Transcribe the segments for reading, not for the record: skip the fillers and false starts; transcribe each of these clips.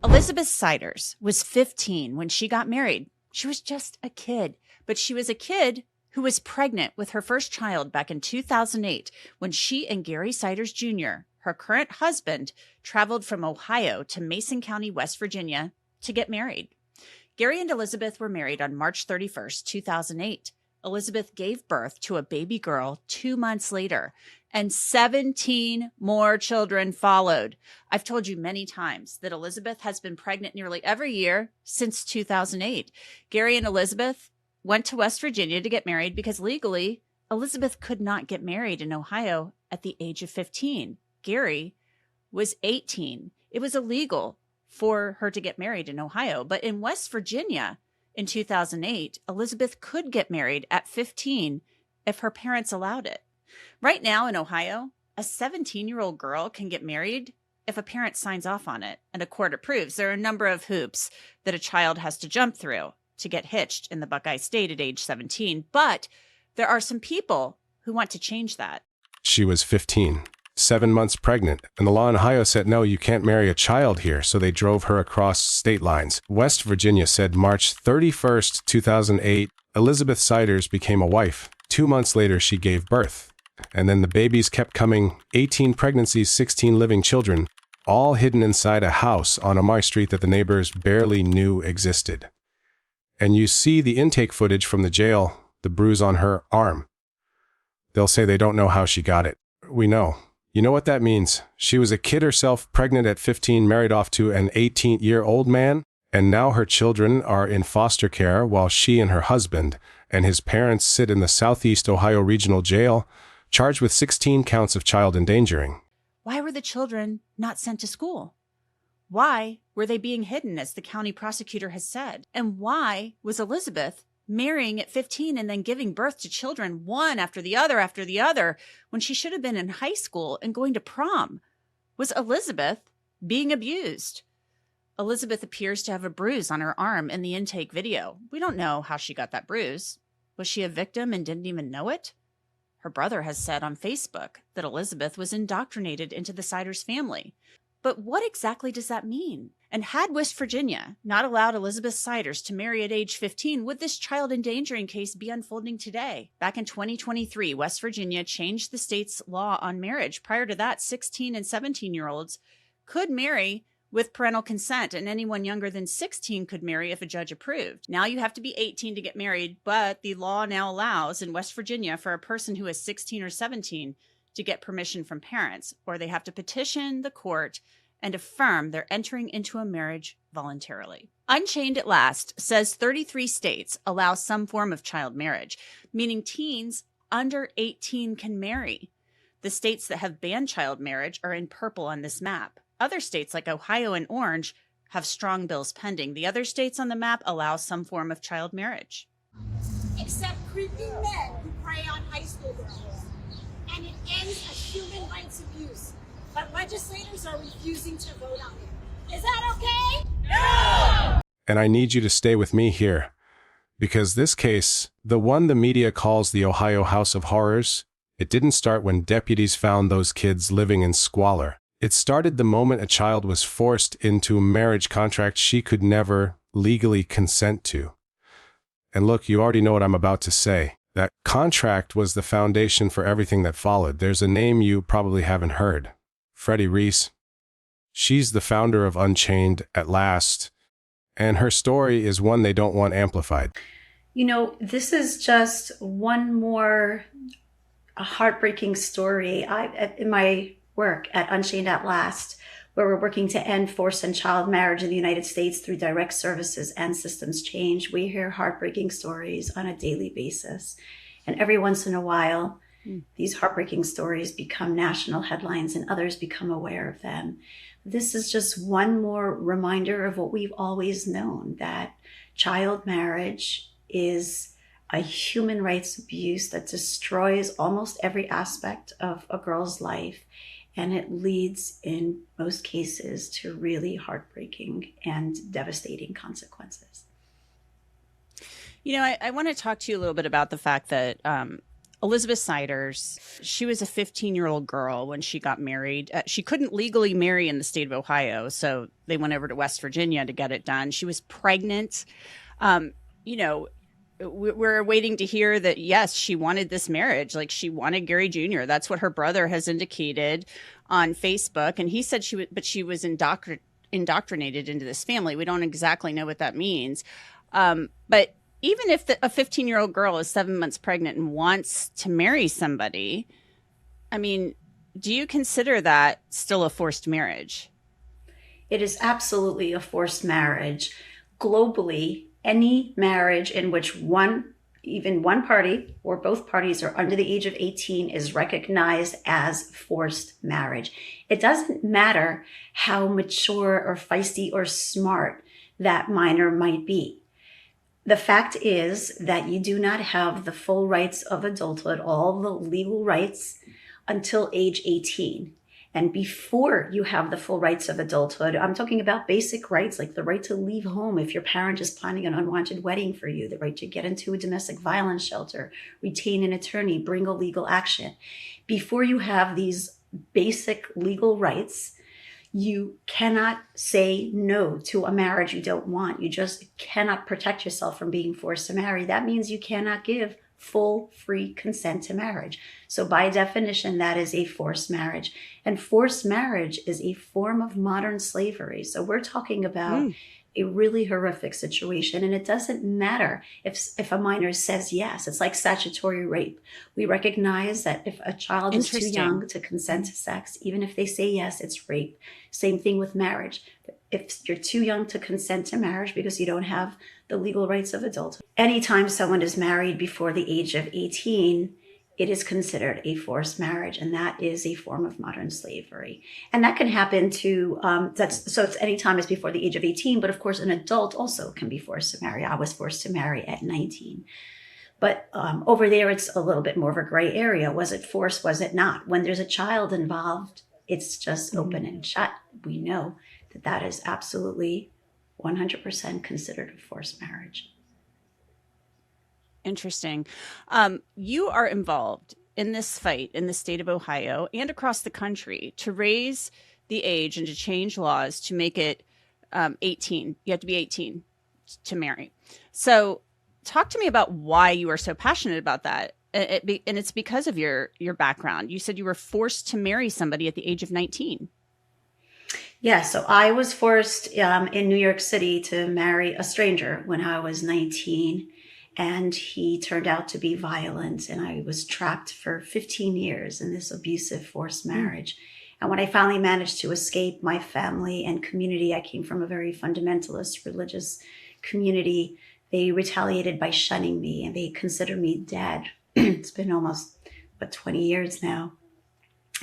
Elizabeth Ciders was 15 when she got married. She was just a kid, but she was a kid who was pregnant with her first child back in 2008 when she and Gary Ciders Jr., her current husband, traveled from Ohio to Mason County, West Virginia to get married. Gary and Elizabeth were married on March 31st, 2008. Elizabeth gave birth to a baby girl 2 months later, and 17 more children followed. I've told you many times that Elizabeth has been pregnant nearly every year since 2008. Gary and Elizabeth went to West Virginia to get married because legally, Elizabeth could not get married in Ohio at the age of 15. Gary was 18. It was illegal for her to get married in Ohio, but in West Virginia in 2008, Elizabeth could get married at 15 if her parents allowed it. Right now in Ohio, a 17-year-old girl can get married if a parent signs off on it and a court approves. There are a number of hoops that a child has to jump through to get hitched in the Buckeye State at age 17, but there are some people who want to change that. She was 15, 7 months pregnant, and the law in Ohio said, no, you can't marry a child here, so they drove her across state lines. West Virginia said March 31st, 2008, Elizabeth Ciders became a wife. 2 months later, she gave birth. And then the babies kept coming, 18 pregnancies, 16 living children, all hidden inside a house on Omar Street that the neighbors barely knew existed. And you see the intake footage from the jail, the bruise on her arm. They'll say they don't know how she got it. We know. You know what that means? She was a kid herself, pregnant at 15, married off to an 18-year-old man, and now her children are in foster care while she and her husband and his parents sit in the Southeast Ohio Regional Jail, charged with 16 counts of child endangering. Why were the children not sent to school? Why were they being hidden, as the county prosecutor has said? And why was Elizabeth marrying at 15 and then giving birth to children one after the other when she should have been in high school and going to prom? Was Elizabeth being abused? Elizabeth appears to have a bruise on her arm in the intake video. We don't know how she got that bruise. Was she a victim and didn't even know it? Her brother has said on Facebook that Elizabeth was indoctrinated into the Ciders family. But what exactly does that mean? And had West Virginia not allowed Elizabeth Ciders to marry at age 15, would this child endangering case be unfolding today? Back in 2023, West Virginia changed the state's law on marriage. Prior to that, 16 and 17-year-olds could marry with parental consent, and anyone younger than 16 could marry if a judge approved. Now you have to be 18 to get married, but the law now allows in West Virginia for a person who is 16 or 17 to get permission from parents, or they have to petition the court and affirm they're entering into a marriage voluntarily. Unchained at Last says 33 states allow some form of child marriage, meaning teens under 18 can marry. The states that have banned child marriage are in purple on this map. Other states like Ohio and Orange have strong bills pending. The other states on the map allow some form of child marriage. Except creepy men who prey on high school girls. And it ends a human rights abuse. But legislators are refusing to vote on it. Is that okay? No! And I need you to stay with me here, because this case, the one the media calls the Ohio House of Horrors, it didn't start when deputies found those kids living in squalor. It started the moment a child was forced into a marriage contract she could never legally consent to. And look, you already know what I'm about to say. That contract was the foundation for everything that followed. There's a name you probably haven't heard. Freddy Reese. She's the founder of Unchained at Last, and her story is one they don't want amplified. You know, this is just one more heartbreaking story. In my work at Unchained at Last, where we're working to end forced and child marriage in the United States through direct services and systems change, we hear heartbreaking stories on a daily basis. And every once in a while, these heartbreaking stories become national headlines and others become aware of them. This is just one more reminder of what we've always known, that child marriage is a human rights abuse that destroys almost every aspect of a girl's life. And it leads, in most cases, to really heartbreaking and devastating consequences. You know, I want to talk to you a little bit about the fact that Elizabeth Ciders, she was a 15-year-old girl when she got married. She couldn't legally marry in the state of Ohio, so they went over to West Virginia to get it done. She was pregnant. You know, we're waiting to hear that, yes, she wanted this marriage. Like, she wanted Gary Jr. That's what her brother has indicated on Facebook. And he said she was indoctrinated into this family. We don't exactly know what that means. But even if a 15-year-old girl is 7 months pregnant and wants to marry somebody, I mean, do you consider that still a forced marriage? It is absolutely a forced marriage. Globally, any marriage in which even one party or both parties are under the age of 18 is recognized as forced marriage. It doesn't matter how mature or feisty or smart that minor might be. The fact is that you do not have the full rights of adulthood, all the legal rights, until age 18. And before you have the full rights of adulthood, I'm talking about basic rights like the right to leave home if your parent is planning an unwanted wedding for you, the right to get into a domestic violence shelter, retain an attorney, bring a legal action. Before you have these basic legal rights, you cannot say no to a marriage you don't want. You just cannot protect yourself from being forced to marry. That means you cannot give full, free consent to marriage. So by definition, that is a forced marriage. And forced marriage is a form of modern slavery. So we're talking about a really horrific situation. And it doesn't matter if a minor says yes. It's like statutory rape. We recognize that if a child is too young to consent to sex, even if they say yes, it's rape. Same thing with marriage. If you're too young to consent to marriage because you don't have the legal rights of adulthood, anytime someone is married before the age of 18, it is considered a forced marriage, and that is a form of modern slavery. And that can happen to, so it's any time it's before the age of 18, but of course an adult also can be forced to marry. I was forced to marry at 19. But over there, it's a little bit more of a gray area. Was it forced? Was it not? When there's a child involved, it's just open and shut. We know that that is absolutely 100% considered a forced marriage. Interesting. You are involved in this fight in the state of Ohio and across the country to raise the age and to change laws to make it 18. You have to be 18 to marry. So talk to me about why you are so passionate about that. And it's because of your background. You said you were forced to marry somebody at the age of 19. Yeah, so I was forced in New York City to marry a stranger when I was 19. And he turned out to be violent, and I was trapped for 15 years in this abusive forced marriage. And when I finally managed to escape my family and community, I came from a very fundamentalist religious community. They retaliated by shunning me, and they considered me dead. It's been almost 20 years now.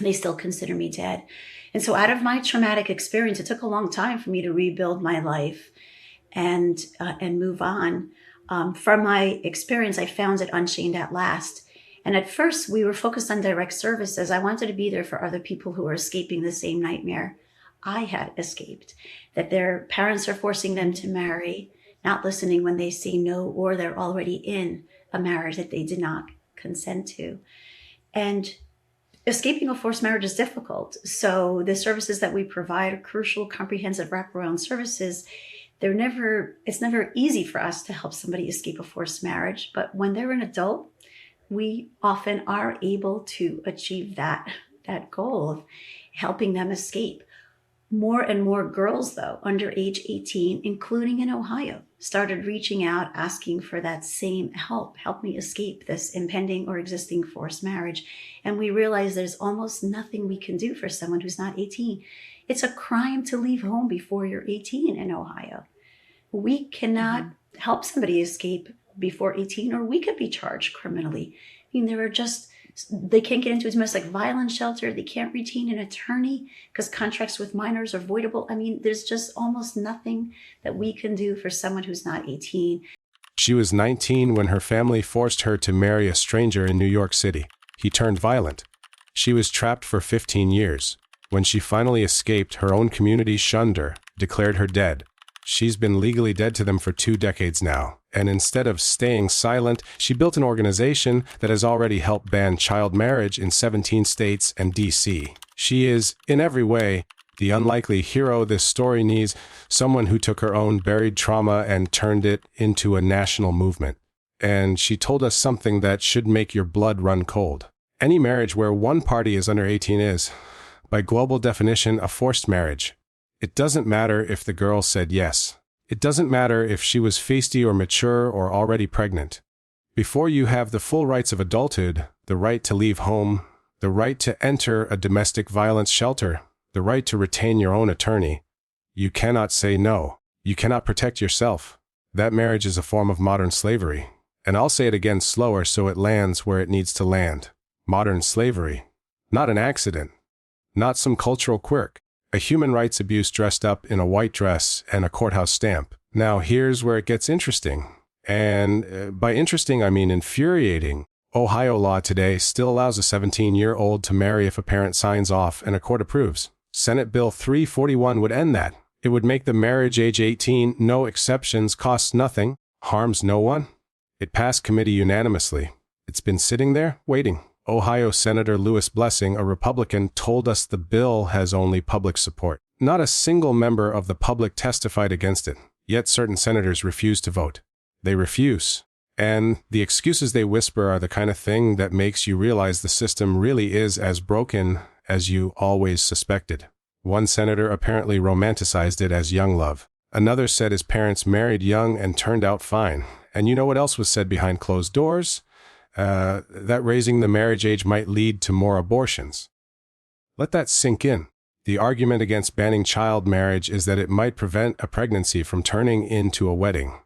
They still consider me dead. And so out of my traumatic experience, it took a long time for me to rebuild my life and move on. From my experience, I founded Unchained at Last. And at first, we were focused on direct services. I wanted to be there for other people who were escaping the same nightmare I had escaped, that their parents are forcing them to marry, not listening when they say no, or they're already in a marriage that they did not consent to. And escaping a forced marriage is difficult. So the services that we provide are crucial, comprehensive wraparound services. It's never easy for us to help somebody escape a forced marriage, but when they're an adult, we often are able to achieve that goal of helping them escape. More and more girls, though, under age 18, including in Ohio, started reaching out, asking for that same help. Help me escape this impending or existing forced marriage. And we realize there's almost nothing we can do for someone who's not 18. It's a crime to leave home before you're 18 in Ohio. We cannot help somebody escape before 18, or we could be charged criminally. I mean, they can't get into a domestic violence shelter. They can't retain an attorney because contracts with minors are voidable. I mean, there's just almost nothing that we can do for someone who's not 18. She was 19 when her family forced her to marry a stranger in New York City. He turned violent. She was trapped for 15 years. When she finally escaped, her own community shunned her, declared her dead. She's been legally dead to them for 2 decades now, and instead of staying silent, she built an organization that has already helped ban child marriage in 17 states and D.C. She is, in every way, the unlikely hero this story needs, someone who took her own buried trauma and turned it into a national movement. And she told us something that should make your blood run cold. Any marriage where one party is under 18 is, by global definition, a forced marriage. It doesn't matter if the girl said yes. It doesn't matter if she was feisty or mature or already pregnant. Before you have the full rights of adulthood, the right to leave home, the right to enter a domestic violence shelter, the right to retain your own attorney, you cannot say no. You cannot protect yourself. That marriage is a form of modern slavery. And I'll say it again slower so it lands where it needs to land. Modern slavery. Not an accident. Not some cultural quirk. A human rights abuse dressed up in a white dress and a courthouse stamp. Now here's where it gets interesting. And by interesting, I mean infuriating. Ohio law today still allows a 17-year-old to marry if a parent signs off and a court approves. Senate Bill 341 would end that. It would make the marriage age 18, no exceptions, costs nothing, harms no one. It passed committee unanimously. It's been sitting there, waiting. Ohio Senator Lewis Blessing, a Republican, told us the bill has only public support. Not a single member of the public testified against it, yet certain senators refuse to vote. They refuse. And the excuses they whisper are the kind of thing that makes you realize the system really is as broken as you always suspected. One senator apparently romanticized it as young love. Another said his parents married young and turned out fine. And you know what else was said behind closed doors? That raising the marriage age might lead to more abortions. Let that sink in. The argument against banning child marriage is that it might prevent a pregnancy from turning into a wedding.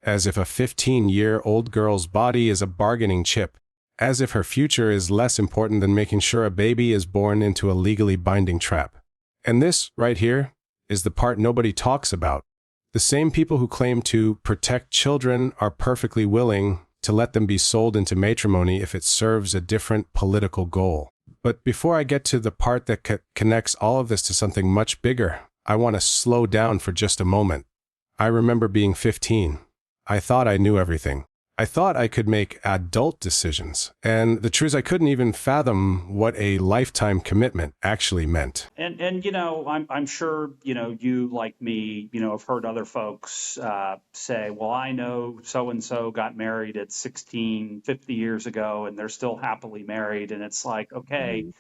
As if a 15-year-old girl's body is a bargaining chip. As if her future is less important than making sure a baby is born into a legally binding trap. And this, right here, is the part nobody talks about. The same people who claim to protect children are perfectly willing to let them be sold into matrimony if it serves a different political goal. But before I get to the part that connects all of this to something much bigger, I want to slow down for just a moment. I remember being 15. I thought I knew everything. I thought I could make adult decisions. And the truth is I couldn't even fathom what a lifetime commitment actually meant. And you know, I'm sure, you know, you like me, you know, have heard other folks say, well, I know so-and-so got married at 16, 50 years ago, and they're still happily married. And it's like, okay,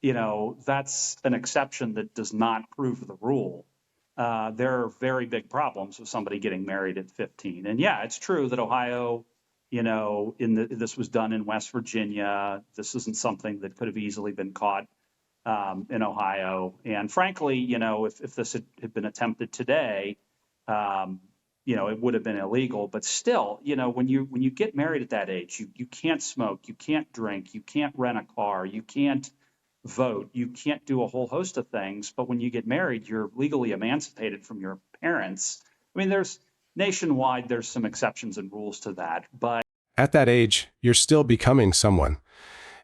you know, that's an exception that does not prove the rule. There are very big problems with somebody getting married at 15. And yeah, it's true that Ohio, you know, this was done in West Virginia. This isn't something that could have easily been caught in Ohio. And frankly, you know, if this had been attempted today, you know, it would have been illegal. But still, you know, when you get married at that age, you can't smoke, you can't drink, you can't rent a car, you can't vote, you can't do a whole host of things. But when you get married, you're legally emancipated from your parents. I mean, nationwide, there's some exceptions and rules to that, but at that age, you're still becoming someone.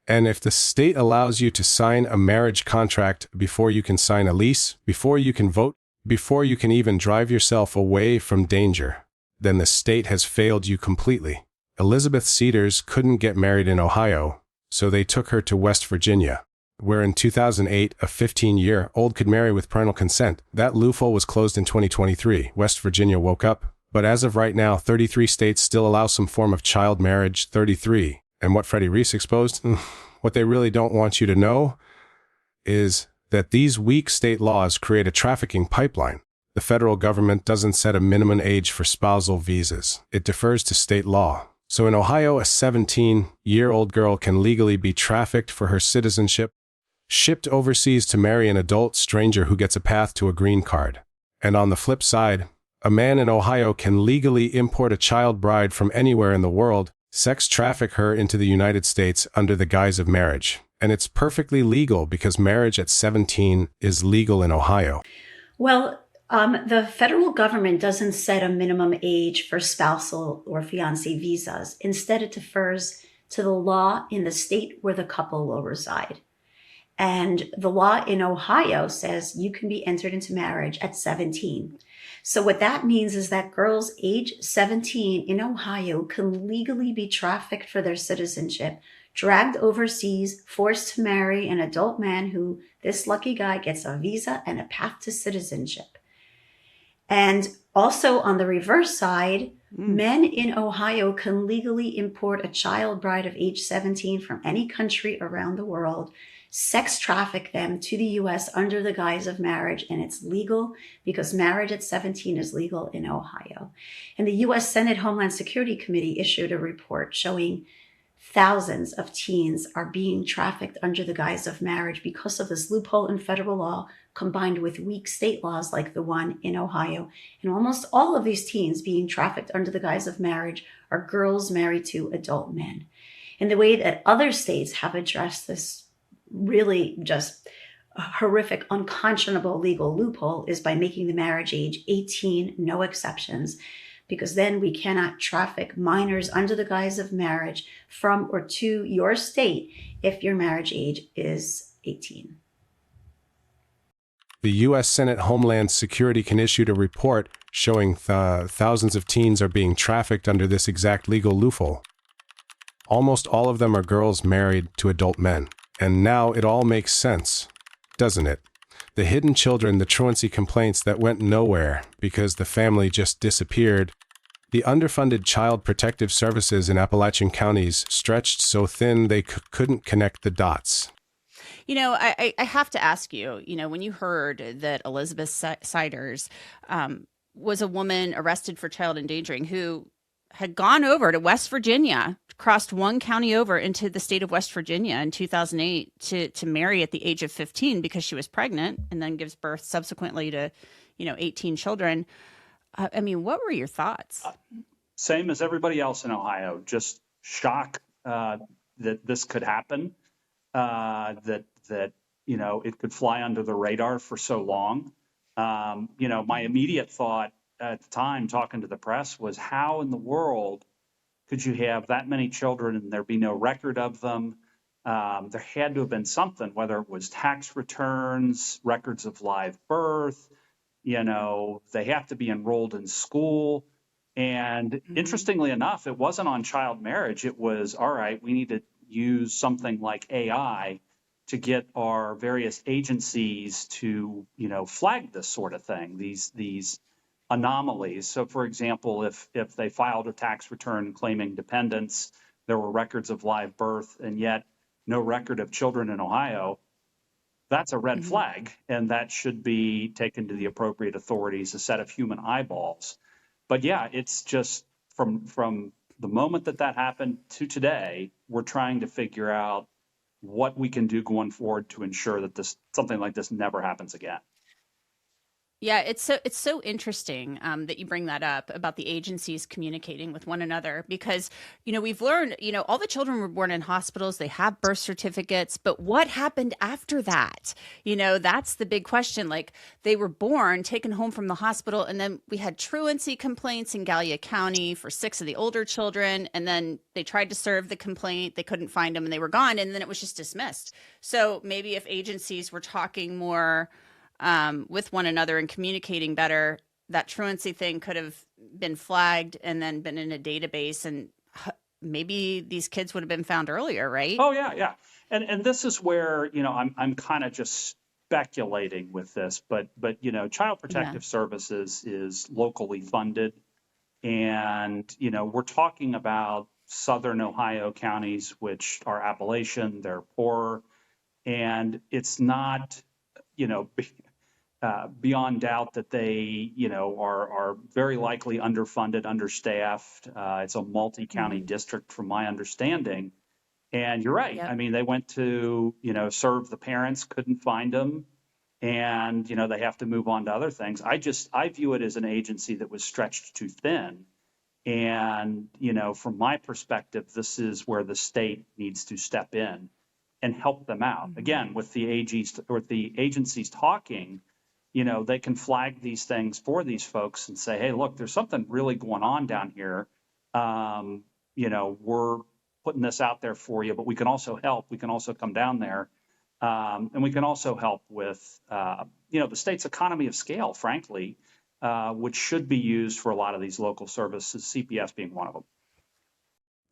And if the state allows you to sign a marriage contract before you can sign a lease, before you can vote, before you can even drive yourself away from danger, then the state has failed you completely. Elizabeth Ciders couldn't get married in Ohio, so they took her to West Virginia, where in 2008, a 15-year-old could marry with parental consent. That loophole was closed in 2023. West Virginia woke up. But as of right now, 33 states still allow some form of child marriage, 33. And what Freddy Reese exposed, what they really don't want you to know, is that these weak state laws create a trafficking pipeline. The federal government doesn't set a minimum age for spousal visas. It defers to state law. So in Ohio, a 17-year-old girl can legally be trafficked for her citizenship, shipped overseas to marry an adult stranger who gets a path to a green card. And on the flip side, a man in Ohio can legally import a child bride from anywhere in the world, sex traffic her into the United States under the guise of marriage. And it's perfectly legal because marriage at 17 is legal in Ohio. Well, the federal government doesn't set a minimum age for spousal or fiancé visas. Instead, it defers to the law in the state where the couple will reside. And the law in Ohio says you can be entered into marriage at 17. So what that means is that girls age 17 in Ohio can legally be trafficked for their citizenship, dragged overseas, forced to marry an adult man who, this lucky guy, gets a visa and a path to citizenship. And also on the reverse side, men in Ohio can legally import a child bride of age 17 from any country around the world, sex traffic them to the US under the guise of marriage, and it's legal because marriage at 17 is legal in Ohio. And the US Senate Homeland Security Committee issued a report showing thousands of teens are being trafficked under the guise of marriage because of this loophole in federal law combined with weak state laws like the one in Ohio. And almost all of these teens being trafficked under the guise of marriage are girls married to adult men. And the way that other states have addressed this really just horrific, unconscionable legal loophole is by making the marriage age 18, no exceptions, because then we cannot traffic minors under the guise of marriage from or to your state if your marriage age is 18. The U.S. Senate Homeland Security can issue a report showing thousands of teens are being trafficked under this exact legal loophole. Almost all of them are girls married to adult men. And now it all makes sense, doesn't it? The hidden children, the truancy complaints that went nowhere because the family just disappeared, the underfunded child protective services in Appalachian counties stretched so thin they couldn't connect the dots. You know, I have to ask you, when you heard that Elizabeth Ciders was a woman arrested for child endangering who had gone over to West Virginia, crossed one county over into the state of West Virginia in 2008 to marry at the age of 15 because she was pregnant, and then gives birth subsequently to, 18 children. I mean, what were your thoughts? Same as everybody else in Ohio, just shock that this could happen, that it could fly under the radar for so long. My immediate thought at the time, talking to the press, was how in the world could you have that many children and there be no record of them? There had to have been something, whether it was tax returns, records of live birth, they have to be enrolled in school. And interestingly enough, it wasn't on child marriage. It was, all right, we need to use something like AI to get our various agencies to, flag this sort of thing, these anomalies. So, for example, if they filed a tax return claiming dependents, there were records of live birth, and yet no record of children in Ohio, that's a red flag, and that should be taken to the appropriate authorities, a set of human eyeballs. But yeah, it's just from the moment that happened to today, we're trying to figure out what we can do going forward to ensure that something like this never happens again. Yeah, it's so interesting that you bring that up about the agencies communicating with one another, because, we've learned, all the children were born in hospitals, they have birth certificates, but what happened after that? That's the big question. Like, they were born, taken home from the hospital, and then we had truancy complaints in Gallia County for 6 of the older children, and then they tried to serve the complaint, they couldn't find them, and they were gone, and then it was just dismissed. So maybe if agencies were talking more with one another and communicating better, that truancy thing could have been flagged and then been in a database, and maybe these kids would have been found earlier, right? Oh yeah. And this is where, I'm kind of just speculating with this, but Child Protective Services is locally funded, and we're talking about southern Ohio counties, which are Appalachian, they're poor, and it's not, beyond doubt that they, are very likely underfunded, understaffed. It's a multi-county district from my understanding. And you're right. Yep. I mean, they went to, serve the parents, couldn't find them. And, they have to move on to other things. I view it as an agency that was stretched too thin. And, from my perspective, this is where the state needs to step in and help them out. Again, with the agencies talking, they can flag these things for these folks and say, hey, look, there's something really going on down here. We're putting this out there for you, but we can also help. We can also come down there And we can also help with, the state's economy of scale, frankly, which should be used for a lot of these local services, CPS being one of them.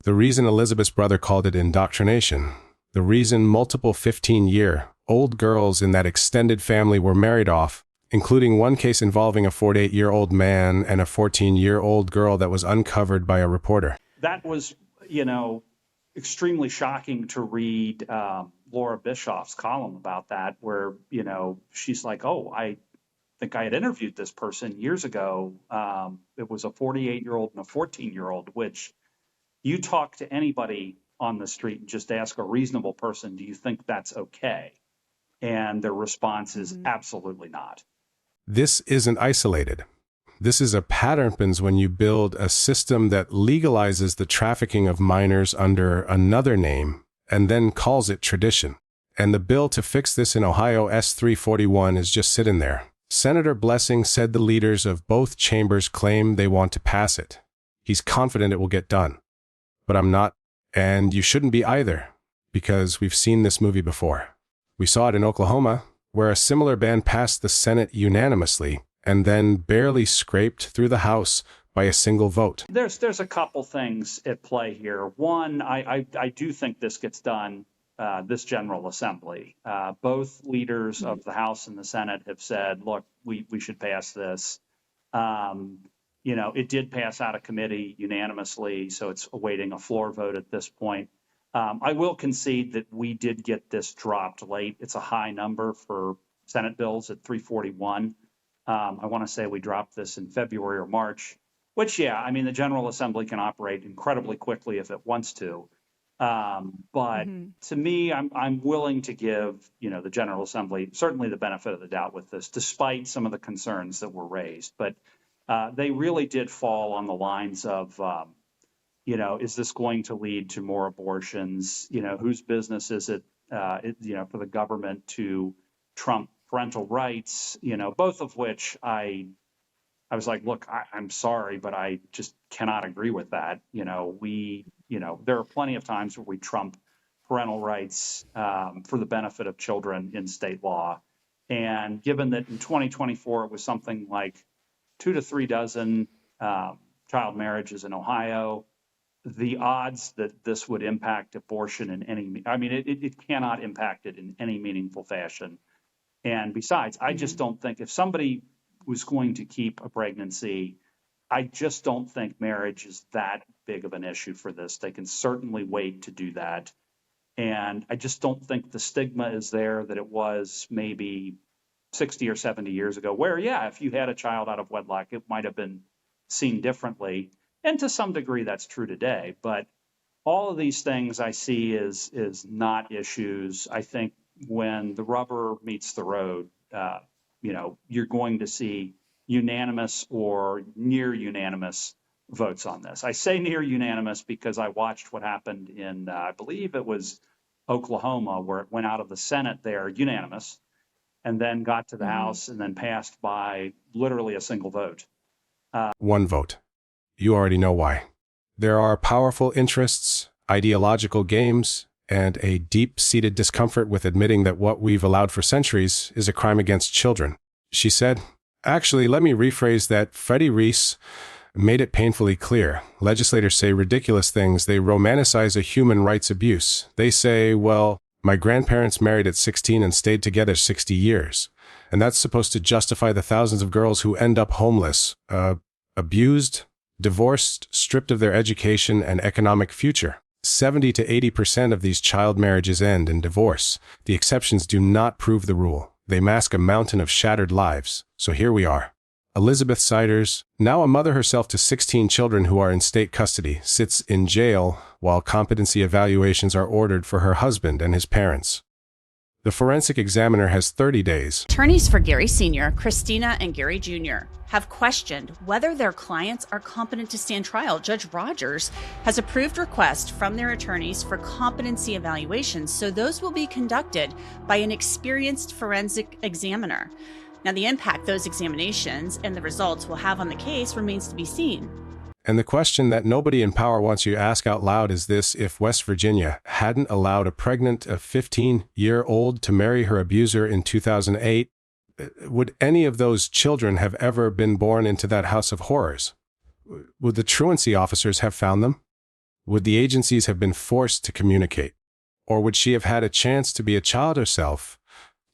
The reason Elizabeth's brother called it indoctrination, the reason multiple 15-year-old girls in that extended family were married off, including one case involving a 48-year-old man and a 14-year-old girl that was uncovered by a reporter. That was, extremely shocking to read Laura Bischoff's column about that, where, she's like, oh, I think I had interviewed this person years ago. It was a 48-year-old and a 14-year-old, which you talk to anybody on the street and just ask a reasonable person, do you think that's okay? And their response is absolutely not. This isn't isolated. This is a pattern when you build a system that legalizes the trafficking of minors under another name and then calls it tradition. And the bill to fix this in Ohio S. 341 is just sitting there. Senator Blessing said the leaders of both chambers claim they want to pass it. He's confident it will get done. But I'm not, and you shouldn't be either, because we've seen this movie before. We saw it in Oklahoma, where a similar ban passed the Senate unanimously, and then barely scraped through the House by a single vote. There's a couple things at play here. One, I do think this gets done, this General Assembly. Both leaders of the House and the Senate have said, look, we should pass this. It did pass out of committee unanimously, so it's awaiting a floor vote at this point. I will concede that we did get this dropped late. It's a high number for Senate bills at 341. I want to say we dropped this in February or March, which, the General Assembly can operate incredibly quickly if it wants to. But to me, I'm willing to give, the General Assembly certainly the benefit of the doubt with this, despite some of the concerns that were raised. But they really did fall on the lines of, is this going to lead to more abortions? Whose business is it, for the government to trump parental rights? Both of which I was like, look, I'm sorry, but I just cannot agree with that. There are plenty of times where we trump parental rights for the benefit of children in state law. And given that in 2024, it was something like 2 to 3 dozen child marriages in Ohio, the odds that this would impact abortion in it cannot impact it in any meaningful fashion. And besides, I just don't think if somebody was going to keep a pregnancy, I just don't think marriage is that big of an issue for this. They can certainly wait to do that. And I just don't think the stigma is there that it was maybe 60 or 70 years ago, where, if you had a child out of wedlock, it might have been seen differently. And to some degree, that's true today. But all of these things I see is not issues. I think when the rubber meets the road, you're going to see unanimous or near unanimous votes on this. I say near unanimous because I watched what happened in, I believe it was Oklahoma, where it went out of the Senate there unanimous, and then got to the House and then passed by literally a single vote. One vote. You already know why. There are powerful interests, ideological games, and a deep-seated discomfort with admitting that what we've allowed for centuries is a crime against children. She said, actually, let me rephrase that. Freddy Reese made it painfully clear. Legislators say ridiculous things. They romanticize a human rights abuse. They say, well, my grandparents married at 16 and stayed together 60 years. And that's supposed to justify the thousands of girls who end up homeless, abused, divorced, stripped of their education and economic future. 70 to 80% of these child marriages end in divorce. The exceptions do not prove the rule. They mask a mountain of shattered lives. So here we are. Elizabeth Ciders, now a mother herself to 16 children who are in state custody, sits in jail while competency evaluations are ordered for her husband and his parents. The forensic examiner has 30 days. Attorneys for Gary Sr., Christina, and Gary Jr. have questioned whether their clients are competent to stand trial. Judge Rogers has approved requests from their attorneys for competency evaluations, so those will be conducted by an experienced forensic examiner. Now, the impact those examinations and the results will have on the case remains to be seen. And the question that nobody in power wants you to ask out loud is this: if West Virginia hadn't allowed a pregnant 15-year-old to marry her abuser in 2008, would any of those children have ever been born into that house of horrors? Would the truancy officers have found them? Would the agencies have been forced to communicate? Or would she have had a chance to be a child herself,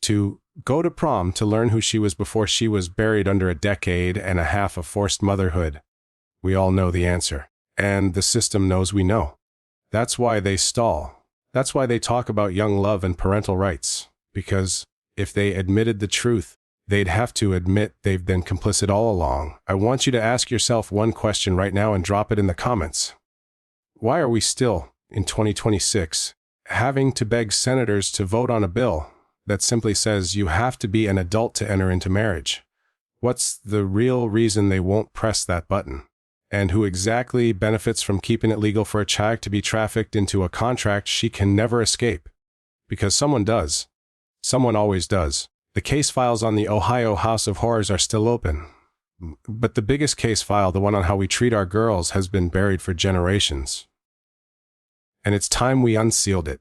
to go to prom, to learn who she was before she was buried under a decade and a half of forced motherhood? We all know the answer. And the system knows we know. That's why they stall. That's why they talk about young love and parental rights. Because if they admitted the truth, they'd have to admit they've been complicit all along. I want you to ask yourself one question right now and drop it in the comments. Why are we still, in 2026, having to beg senators to vote on a bill that simply says you have to be an adult to enter into marriage? What's the real reason they won't press that button? And who exactly benefits from keeping it legal for a child to be trafficked into a contract she can never escape? Because someone does. Someone always does. The case files on the Ohio House of Horrors are still open. But the biggest case file, the one on how we treat our girls, has been buried for generations. And it's time we unsealed it.